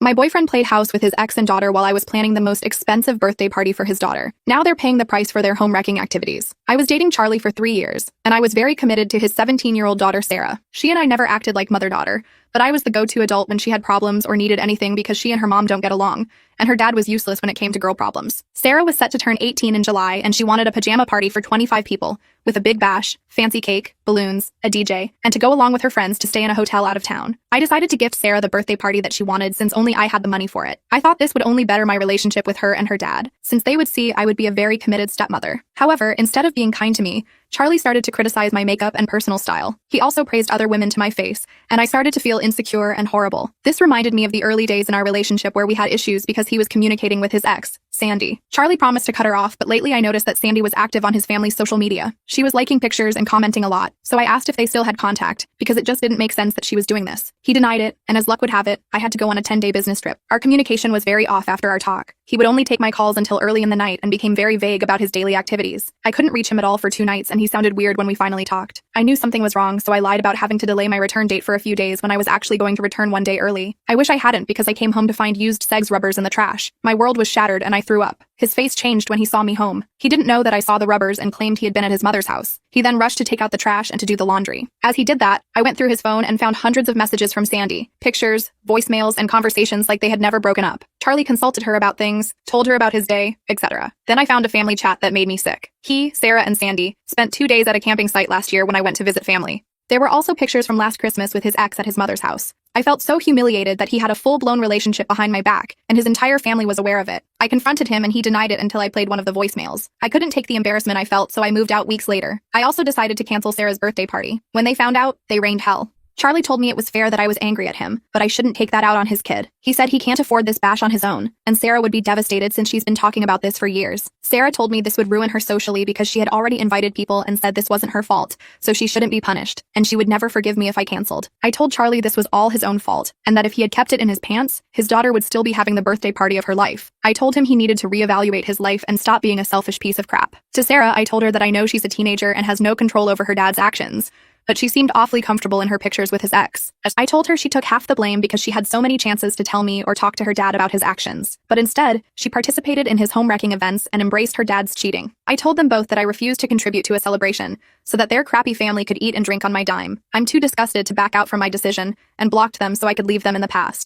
My boyfriend played house with his ex and daughter while I was planning the most expensive birthday party for his daughter. Now they're paying the price for their home-wrecking activities. I was dating Charlie for 3 years, and I was very committed to his 17-year-old daughter, Sarah. She and I never acted like mother-daughter, but I was the go-to adult when she had problems or needed anything because she and her mom don't get along, and her dad was useless when it came to girl problems. Sarah was set to turn 18 in July, and she wanted a pajama party for 25 people, with a big bash, fancy cake, balloons, a DJ, and to go along with her friends to stay in a hotel out of town. I decided to gift Sarah the birthday party that she wanted since only I had the money for it. I thought this would only better my relationship with her and her dad, since they would see I would be a very committed stepmother. However, instead of being kind to me, Charlie started to criticize my makeup and personal style. He also praised other women to my face, and I started to feel insecure and horrible. This reminded me of the early days in our relationship where we had issues because he was communicating with his ex, Sandy. Charlie promised to cut her off, but lately I noticed that Sandy was active on his family's social media. She was liking pictures and commenting a lot, so I asked if they still had contact, because it just didn't make sense that she was doing this. He denied it, and as luck would have it, I had to go on a 10-day business trip. Our communication was very off after our talk. He would only take my calls until early in the night and became very vague about his daily activities. I couldn't reach him at all for 2 nights, and he sounded weird when we finally talked. I knew something was wrong, so I lied about having to delay my return date for a few days when I was actually going to return 1 day early. I wish I hadn't, because I came home to find used Segs rubbers in the trash. My world was shattered and I threw up. His face changed when he saw me home. He didn't know that I saw the rubbers and claimed he had been at his mother's house. He then rushed to take out the trash and to do the laundry. As he did that, I went through his phone and found hundreds of messages from Sandy, pictures, voicemails, and conversations like they had never broken up. Charlie consulted her about things, told her about his day, etc. Then I found a family chat that made me sick. He, Sarah, and Sandy spent 2 days at a camping site last year when I went to visit family. There were also pictures from last Christmas with his ex at his mother's house. I felt so humiliated that he had a full-blown relationship behind my back, and his entire family was aware of it. I confronted him and he denied it until I played one of the voicemails. I couldn't take the embarrassment I felt, so I moved out weeks later. I also decided to cancel Sarah's birthday party. When they found out, they rained hell. Charlie told me it was fair that I was angry at him, but I shouldn't take that out on his kid. He said he can't afford this bash on his own, and Sarah would be devastated since she's been talking about this for years. Sarah told me this would ruin her socially because she had already invited people and said this wasn't her fault, so she shouldn't be punished, and she would never forgive me if I canceled. I told Charlie this was all his own fault, and that if he had kept it in his pants, his daughter would still be having the birthday party of her life. I told him he needed to reevaluate his life and stop being a selfish piece of crap. To Sarah, I told her that I know she's a teenager and has no control over her dad's actions, but she seemed awfully comfortable in her pictures with his ex. I told her she took half the blame because she had so many chances to tell me or talk to her dad about his actions. But instead, she participated in his home-wrecking events and embraced her dad's cheating. I told them both that I refused to contribute to a celebration so that their crappy family could eat and drink on my dime. I'm too disgusted to back out from my decision and blocked them so I could leave them in the past.